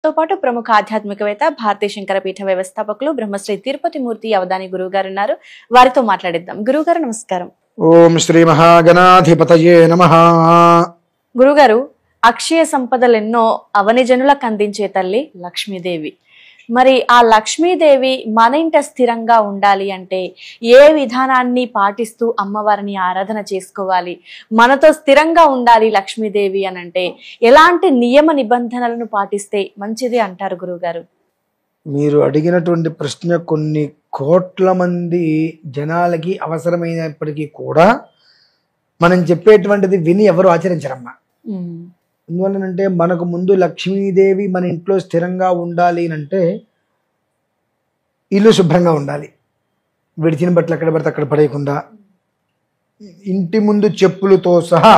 తో పాటు ప్రముఖ ఆధ్యాత్మికవేత్త భారతీయ శంకర పీఠ వ్యవస్థాపకులు బ్రహ్మశ్రీ తిరుపతి మూర్తి అవధాని గురువు గారు ఉన్నారు. వారితో మాట్లాడిద్దాం. గురువు గారు నమస్కారం. ఓం శ్రీ మహాగణాధిపతయే నమః. గురుగారు, అక్షయ సంపదలెన్నో అవని జనులకు అందించే తల్లి లక్ష్మీదేవి. మరి ఆ లక్ష్మీదేవి మన ఇంట స్థిరంగా ఉండాలి అంటే ఏ విధానాన్ని పాటిస్తూ అమ్మవారిని ఆరాధన చేసుకోవాలి? మనతో స్థిరంగా ఉండాలి లక్ష్మీదేవి అని అంటే ఎలాంటి నియమ నిబంధనలను పాటిస్తే మంచిది అంటారు గురువుగారు? మీరు అడిగినటువంటి ప్రశ్న కొన్ని కోట్ల మంది జనాలకి అవసరమైనప్పటికీ కూడా మనం చెప్పేటువంటిది విని ఎవరు ఆచరించరమ్మా. ఎందువల్లనంటే మనకు ముందు లక్ష్మీదేవి మన ఇంట్లో స్థిరంగా ఉండాలి అంటే ఇల్లు శుభ్రంగా ఉండాలి. విడిచిన బట్టలు ఎక్కడ పడితే అక్కడ పడేయకుండా, ఇంటి ముందు చెప్పులతో సహా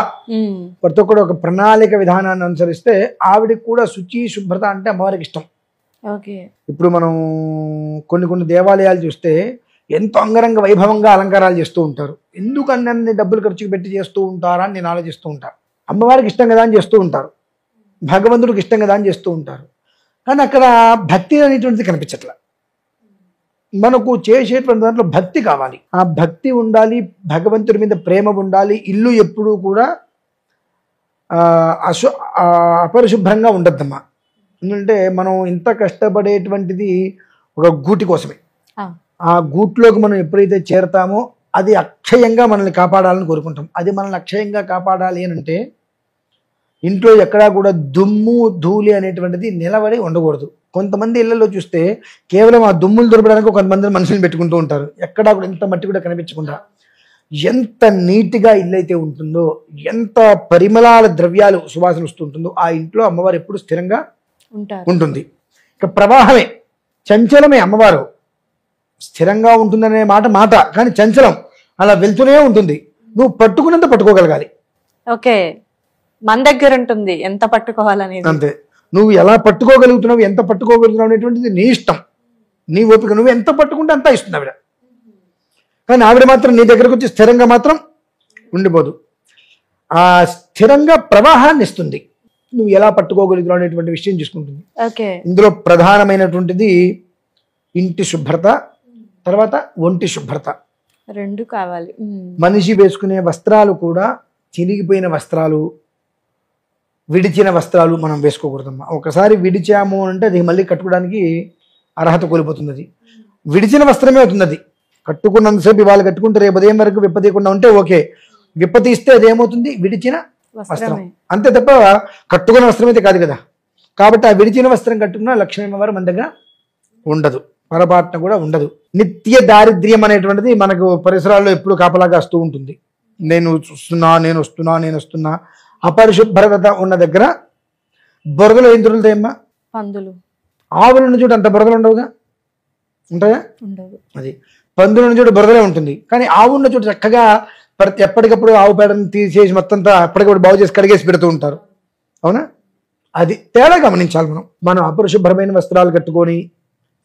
ప్రతి ఒక్కరు ఒక ప్రణాళిక విధానాన్ని అనుసరిస్తే ఆవిడకి కూడా శుచి శుభ్రత అంటే అమ్మవారికి ఇష్టం. ఇప్పుడు మనం కొన్ని దేవాలయాలు చూస్తే ఎంతో అంగరంగ వైభవంగా అలంకారాలు చేస్తూ ఉంటారు. ఎందుకు అన్ని డబ్బులు ఖర్చు పెట్టి చేస్తూ ఉంటారా అని నేను ఆలోచిస్తూ ఉంటాను. అమ్మవారికి ఇష్టం కదా అని చేస్తూ ఉంటారు, భగవంతుడికి ఇష్టం కదా అని చేస్తూ ఉంటారు. కానీ అక్కడ భక్తి అనేటువంటిది కనిపించట్లా. మనకు చేసేటువంటి దాంట్లో భక్తి కావాలి, ఆ భక్తి ఉండాలి, భగవంతుడి మీద ప్రేమ ఉండాలి. ఇల్లు ఎప్పుడూ కూడా అపరిశుభ్రంగా ఉండద్దమ్మా. ఎందుకంటే మనం ఇంత కష్టపడేటువంటిది ఒక గూటి కోసమే. ఆ గూట్లోకి మనం ఎప్పుడైతే చేరతామో అది అక్షయంగా మనల్ని కాపాడాలని కోరుకుంటాం. అది మనల్ని అక్షయంగా కాపాడాలి అని అంటే ఇంట్లో ఎక్కడా కూడా దుమ్ము ధూళి అనేటువంటిది నిలబడి ఉండకూడదు. కొంతమంది ఇళ్లలో చూస్తే కేవలం ఆ దుమ్ములు దొరకడానికి కొంతమంది మనుషులను పెట్టుకుంటూ ఉంటారు. ఎక్కడా కూడా ఇంత మట్టి కూడా కనిపించకుండా. ఎంత నీట్గా ఇల్లు అయితే ఉంటుందో, ఎంత పరిమళాల ద్రవ్యాలు సువాసన వస్తుంటుందో ఆ ఇంట్లో అమ్మవారు ఎప్పుడు స్థిరంగా ఉంటుంది. ఇక ప్రవాహమే, చంచలమే అమ్మవారు. స్థిరంగా ఉంటుందనే మాట కానీ చంచలం, అలా వెళ్తూనే ఉంటుంది. నువ్వు పట్టుకున్నంత పట్టుకోగలగాలి. ఓకే, మన దగ్గర ఉంటుంది ఎంత పట్టుకోవాలనేది. అంతే, నువ్వు ఎలా పట్టుకోగలుగుతున్నావు, ఎంత పట్టుకోగలుగుతున్నావు అనేటువంటిది నీ ఇష్టం, నీ ఓపిక. నువ్వు ఎంత పట్టుకుంటే అంతా ఇస్తుంది ఆవిడ. కానీ ఆవిడ మాత్రం నీ దగ్గరకు వచ్చి స్థిరంగా మాత్రం ఉండిపోదు. ఆ స్థిరంగా ప్రవాహాన్ని ఇస్తుంది. నువ్వు ఎలా పట్టుకోగలుగుతున్నావు అనేటువంటి విషయం చూసుకుంటుంది. ఇందులో ప్రధానమైనటువంటిది ఇంటి శుభ్రత, తర్వాత ఒంటి శుభ్రత, రెండు కావాలి. మనిషి వేసుకునే వస్త్రాలు కూడా చిరిగిపోయిన వస్త్రాలు, విడిచిన వస్త్రాలు మనం వేసుకోకూడదమ్మా. ఒకసారి విడిచాము అంటే అది మళ్ళీ కట్టుకోవడానికి అర్హత కోల్పోతుంది. అది విడిచిన వస్త్రమే అవుతుంది. అది కట్టుకున్నంతసేపు వాళ్ళు కట్టుకుంటే రేపు ఉదయం వరకు విప్పతీయకుండా ఉంటే ఓకే, విప్పతీస్తే అదేమవుతుంది, విడిచిన వస్త్రం. అంతే తప్ప కట్టుకున్న వస్త్రం అయితే కాదు కదా. కాబట్టి ఆ విడిచిన వస్త్రం కట్టుకున్న లక్ష్మీ అమ్మవారు మన దగ్గర ఉండదు, పొరపాటున కూడా ఉండదు. నిత్య దారిద్ర్యం అనేటువంటిది మనకు పరిసరాల్లో ఎప్పుడు కాపలాగా వస్తూ ఉంటుంది. నేను వస్తున్నా. అపరిశుభ్రత ఉన్న దగ్గర బురదలు ఏం దొరుకుతాయమ్మా? పందులు. ఆవులను చూడు అంత బురదలు ఉండవుగా, ఉంటాయా? అది పందులను చూడు బురదలే ఉంటుంది. కానీ ఆవు ఉన్న చోటు చక్కగా ఎప్పటికప్పుడు ఆవు పేడను తీసేసి మొత్తం ఎప్పటికప్పుడు బాగు చేసి కడిగేసి పెడుతూ ఉంటారు. అవునా? అది తేడా గమనించాలి. మనం అపరిశుభ్రమైన వస్త్రాలు కట్టుకొని,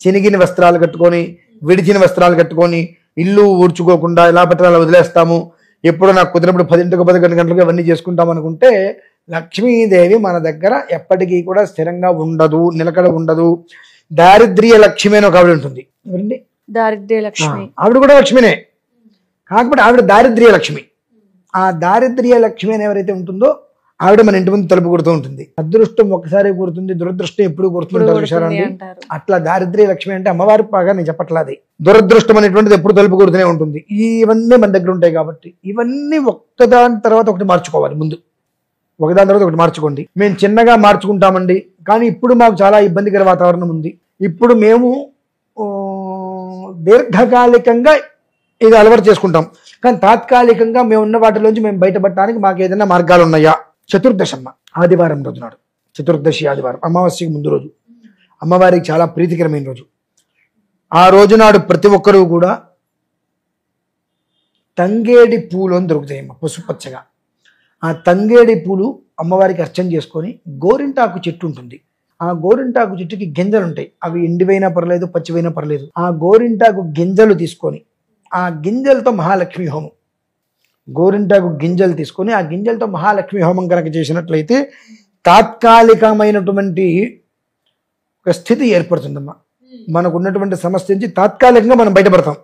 చినిగిన వస్త్రాలు కట్టుకొని, విడిచిన వస్త్రాలు కట్టుకొని ఇల్లు ఊడ్చుకోకుండా ఎలా పట్టాలి అలా వదిలేస్తాము. ఎప్పుడు నాకు కుదిరినప్పుడు 10 గంటలకు అవన్నీ చేసుకుంటాం అనుకుంటే లక్ష్మీదేవి మన దగ్గర ఎప్పటికీ కూడా స్థిరంగా ఉండదు, నిలకడ ఉండదు. దారిద్ర్య లక్ష్మి అని ఒక ఆవిడ ఉంటుంది. ఎవరండి? దారిద్ర్య లక్ష్మి. ఆవిడ కూడా లక్ష్మినే, కాకపోతే ఆవిడ దారిద్ర్య లక్ష్మి. ఆ దారిద్ర్య లక్ష్మి అని ఎవరైతే ఉంటుందో ఆవిడ మన ఇంటి ముందు తలుపు కొడుతూ ఉంటుంది. అదృష్టం ఒక్కసారి కూరుతుంది, దురదృష్టం ఎప్పుడు కూరుతుంటారు విషయాన్ని. అట్లా దారిద్ర్య లక్ష్మి అంటే అమ్మవారి బాగా నేను చెప్పట్లేదు. దురదృష్టం అనేటువంటిది ఎప్పుడు తలుపు కొడుతూనే ఉంటుంది. ఇవన్నీ మన దగ్గర ఉంటాయి కాబట్టి ఇవన్నీ ఒక్కదాని తర్వాత ఒకటి మార్చుకోవాలి. ముందు ఒకదాని తర్వాత ఒకటి మార్చుకోండి. మేము చిన్నగా మార్చుకుంటామండి, కానీ ఇప్పుడు మాకు చాలా ఇబ్బందికర వాతావరణం ఉంది. ఇప్పుడు మేము దీర్ఘకాలికంగా ఇది అలవాటు చేసుకుంటాం, కానీ తాత్కాలికంగా మేము ఉన్న వాటిలోంచి మేము బయటపడటానికి మాకు ఏదైనా మార్గాలు ఉన్నాయా? చతుర్దశమ్మ ఆదివారం రోజు నాడు, చతుర్దశి ఆదివారం, అమావాస్యకి ముందు రోజు, అమ్మవారికి చాలా ప్రీతికరమైన రోజు. ఆ రోజు నాడు ప్రతి ఒక్కరూ కూడా తంగేడి పూలు అని దొరుకుతాయమ్మ, పసుపచ్చగా. ఆ తంగేడి పూలు అమ్మవారికి అర్చన చేసుకొని, గోరింటాకు చెట్టు ఉంటుంది. ఆ గోరింటాకు చెట్టుకి గింజలు ఉంటాయి. అవి ఎండివైనా పర్లేదు, పచ్చివైనా పర్లేదు. ఆ గోరింటాకు గింజలు తీసుకొని ఆ గింజలతో మహాలక్ష్మి హోమం, గోరింటాకు గింజలు తీసుకొని ఆ గింజలతో మహాలక్ష్మి హోమం కనుక చేసినట్లయితే తాత్కాలికమైనటువంటి ఒక స్థితి ఏర్పడుతుందమ్మా. మనకు ఉన్నటువంటి సమస్య నుంచి తాత్కాలికంగా మనం బయటపడతాం.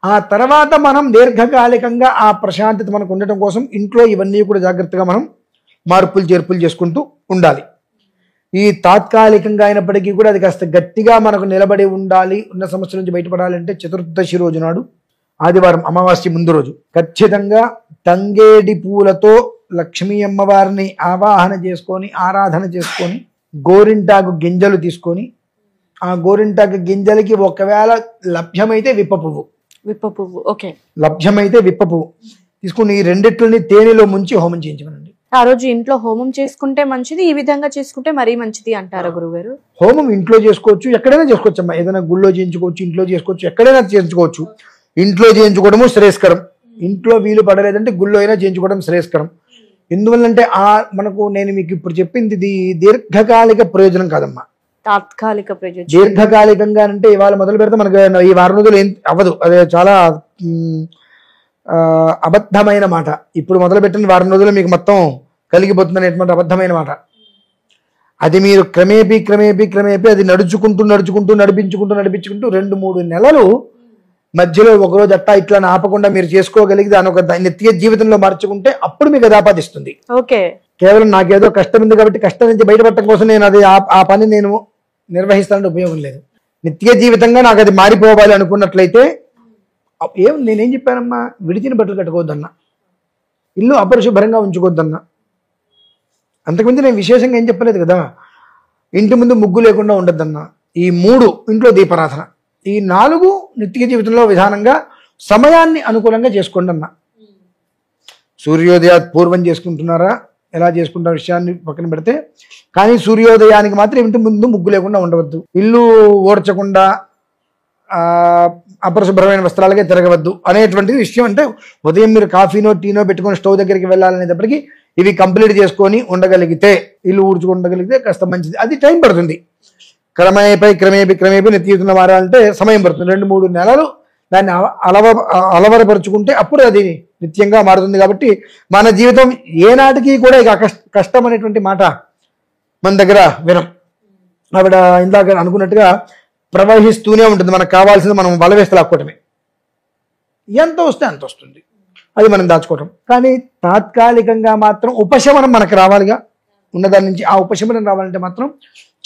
ఆ తర్వాత మనం దీర్ఘకాలికంగా ఆ ప్రశాంతత మనకు ఉండటం కోసం ఇంట్లో ఇవన్నీ కూడా జాగ్రత్తగా మనం మార్పులు చేర్పులు చేసుకుంటూ ఉండాలి. ఈ తాత్కాలికంగా అయినప్పటికీ కూడా అది కాస్త గట్టిగా మనకు నిలబడి ఉండాలి, ఉన్న సమస్య నుంచి బయటపడాలంటే చతుర్దశి రోజు నాడు, ఆదివారం అమావాస్య ముందు రోజు ఖచ్చితంగా తంగేడి పూలతో లక్ష్మీ అమ్మవారిని ఆవాహన చేసుకొని ఆరాధన చేసుకొని గోరింటాకు గింజలు తీసుకొని ఆ గోరింటాకు గింజలకి ఒకవేళ లభ్యమైతే విప్ప పువ్వు ఓకే, లభ్యమైతే విప్ప పువ్వు తీసుకుని ఈ రెండిట్లని తేనెలో ముంచి హోమం చేయించమనండి. ఆ రోజు ఇంట్లో హోమం చేసుకుంటే మంచిది, ఈ విధంగా చేసుకుంటే మరీ మంచిది అంటారా గురుగారు? హోమం ఇంట్లో చేసుకోవచ్చు, ఎక్కడైనా చేసుకోవచ్చు అమ్మా. ఏదైనా గుళ్ళో చేయించుకోవచ్చు, ఇంట్లో చేసుకోవచ్చు, ఎక్కడైనా చేయించుకోవచ్చు. ఇంట్లో చేయించుకోవడము శ్రేయస్కరం. ఇంట్లో వీలు పడలేదంటే గుళ్ళో అయినా చేయించుకోవడం శ్రేయస్కరం. ఎందువల్లంటే మనకు నేను మీకు ఇప్పుడు చెప్పింది ఇది దీర్ఘకాలిక ప్రయోజనం కాదమ్మా, తాత్కాలిక ప్రయోజనం. దీర్ఘకాలికంగా అంటే ఇవాళ మొదలు పెడితే మనకు ఈ వారం రోజులు ఏం అవ్వదు, అదే చాలా అబద్ధమైన మాట. ఇప్పుడు మొదలుపెట్టిన వారం రోజులు మీకు మొత్తం కలిగిపోతుంది అనేటువంటి అబద్ధమైన మాట. అది మీరు క్రమేపీ అది నడిపించుకుంటూ 2-3 నెలలు మధ్యలో ఒకరోజు అట్టా ఇట్లా ఆపకుండా మీరు చేసుకోగలిగి దాని ఒక నిత్య జీవితంలో మార్చుకుంటే అప్పుడు మీకు అది ఆపాదిస్తుంది. ఓకే, కేవలం నాకేదో కష్టం ఉంది కాబట్టి కష్టం నుంచి బయటపడటం కోసం నేను అది ఆ పని నేను నిర్వహిస్తానంటే ఉపయోగం లేదు. నిత్య జీవితంగా నాకు అది మారిపోవాలి అనుకున్నట్లయితే నేనేం చెప్పానమ్మా, విడిచిన బట్టలు కట్టుకోవద్దన్నా, ఇల్లు అపరిశుభ్రంగా ఉంచుకోవద్దన్నా, అంతకుమించి నేను విశేషంగా ఏం చెప్పలేదు కదా. ఇంటి ముందు ముగ్గు లేకుండా ఉండద్దన్నా, ఈ 3 ఇంట్లో దీపారాధన, ఈ 4 నిత్య జీవితంలో విధానంగా సమయాన్ని అనుకూలంగా చేసుకోండి అన్న. సూర్యోదయాత్ పూర్వం చేసుకుంటున్నారా, ఎలా చేసుకుంటారు విషయాన్ని పక్కన పెడితే, కానీ సూర్యోదయానికి మాత్రం ఇంటి ముందు ముగ్గు లేకుండా ఉండవద్దు, ఇల్లు ఓడ్చకుండా అపరిశుభ్రమైన వస్త్రాలకే తిరగవద్దు అనేటువంటి విషయం. అంటే ఉదయం మీరు కాఫీనో టీనో పెట్టుకొని స్టవ్ దగ్గరికి వెళ్ళాలనేటప్పటికీ ఇవి కంప్లీట్ చేసుకొని ఉండగలిగితే, ఇల్లు ఊడ్చుకుండగలిగితే కాస్త మంచిది. అది టైం పడుతుంది, క్రమేపీ నిత్య జీవితంలో మారాలంటే సమయం పడుతుంది. 2-3 నెలలు దాన్ని అలవరపరుచుకుంటే అప్పుడు అది నిత్యంగా మారుతుంది. కాబట్టి మన జీవితం ఏనాటికి కూడా ఇక కష్టం అనేటువంటి మాట మన దగ్గర వినం. ఆవిడ ఇందాక అనుకున్నట్టుగా ప్రవహిస్తూనే ఉంటుంది, మనకు కావాల్సింది మనం వలవేస్తే లాక్కోవటమే. ఎంత వస్తే అంత వస్తుంది, అది మనం దాచుకోవటం. కానీ తాత్కాలికంగా మాత్రం ఉపశమనం మనకు రావాలిగా, ఉన్నదాని నుంచి ఆ ఉపశమనం రావాలంటే మాత్రం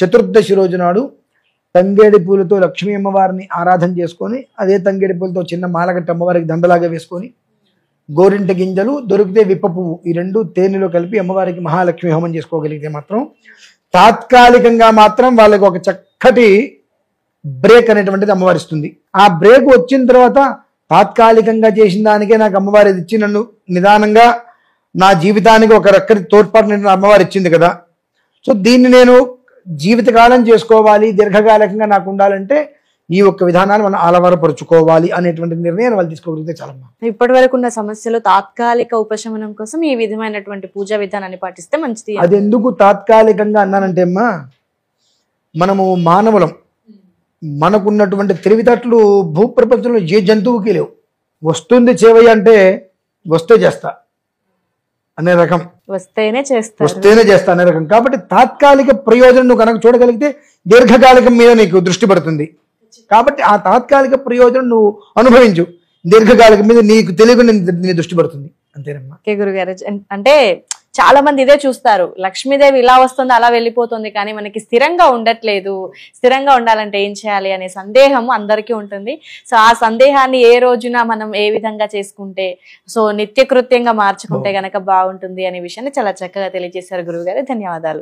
చతుర్దశి రోజు నాడు తంగేడి పూలతో లక్ష్మీ అమ్మవారిని ఆరాధన చేసుకొని, అదే తంగేడి పూలతో చిన్న మాలగట్టి అమ్మవారికి దండలాగా వేసుకొని, గోరింట గింజలు దొరికితే విప్ప పువ్వు, ఈ 2 తేనెలో కలిపి అమ్మవారికి మహాలక్ష్మి హోమం చేసుకోగలిగితే మాత్రం తాత్కాలికంగా మాత్రం వాళ్ళకి ఒక చక్కటి బ్రేక్ అనేటువంటిది అమ్మవారి ఇస్తుంది. ఆ బ్రేక్ వచ్చిన తర్వాత తాత్కాలికంగా చేసిన దానికే నాకు అమ్మవారి ఇచ్చి నన్ను నిదానంగా నా జీవితానికి ఒక రక్కడి తోడ్పాటు అమ్మవారు ఇచ్చింది కదా, సో దీన్ని నేను జీవితకాలం చేసుకోవాలి, దీర్ఘకాలికంగా నాకు ఉండాలంటే ఈ ఒక్క విధానాన్ని మనం అలవరపరుచుకోవాలి అనేటువంటి నిర్ణయాన్ని వాళ్ళు తీసుకోగలిగితే చాలమ్మా. ఇప్పటి వరకు ఉన్న సమస్యలు తాత్కాలిక ఉపశమనం కోసం ఈ విధమైనటువంటి పూజా విధానాన్ని పాటిస్తే మంచిది. అది ఎందుకు తాత్కాలికంగా అన్నానంటే అమ్మా, మనము మానవులం, మనకున్నటువంటి తెలివితట్లు భూప్రపంచంలో ఏ జంతువుకి లేవు. వస్తుంది చేవయ్య అంటే వస్తే చేస్తా అనే రకం, వస్తేనే చేస్తా అనే రకం. కాబట్టి తాత్కాలిక ప్రయోజనం నువ్వు కనుక చూడగలిగితే దీర్ఘకాలికం మీద నీకు దృష్టి పడుతుంది. కాబట్టి ఆ తాత్కాలిక ప్రయోజనం నువ్వు అనుభవించు, దీర్ఘకాలికం మీద నీకు తెలియకుండా నీ దృష్టి పడుతుంది. అంతేనమ్మా. ఓకే గురుగారు, అంటే చాలా మంది ఇదే చూస్తారు, లక్ష్మీదేవి ఇలా వస్తుంది అలా వెళ్ళిపోతుంది, కానీ మనకి స్థిరంగా ఉండట్లేదు, స్థిరంగా ఉండాలంటే ఏం చేయాలి అనే సందేహం అందరికీ ఉంటుంది. సో ఆ సందేహాన్ని ఏ రోజున మనం ఏ విధంగా చేసుకుంటే సో నిత్యకృత్యంగా మార్చుకుంటే గనక బాగుంటుంది అనే విషయాన్ని చాలా చక్కగా తెలియజేశారు గురువుగారు. ధన్యవాదాలు.